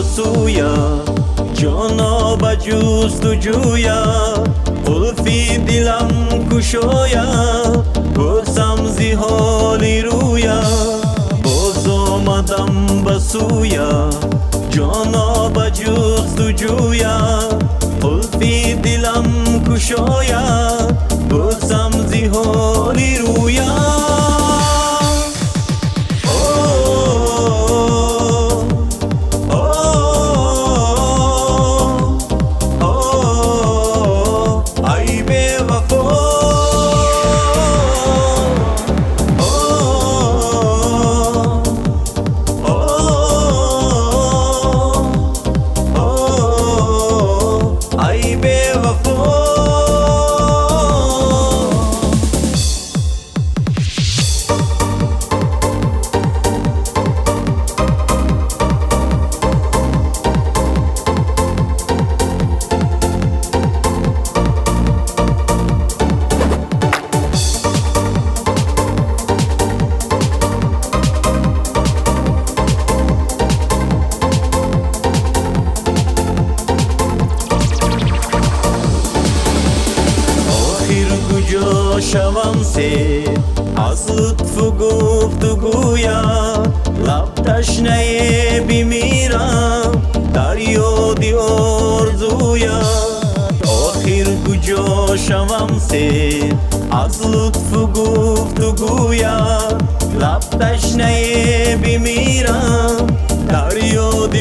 بسویا جانا به جستجویا قلفی دلم کشایا پرسم زی حالی رویا باز آمدم بسویا جانا به جستجویا قلفی دلم کشایا پرسم زی حالی رویا شوم سه از لطف و گفتگویا لب تشنه بمیرم در یاد آرزویا آخر کجا شوم سه از لطف و گفتگویا لب تشنه بمیرم در یاد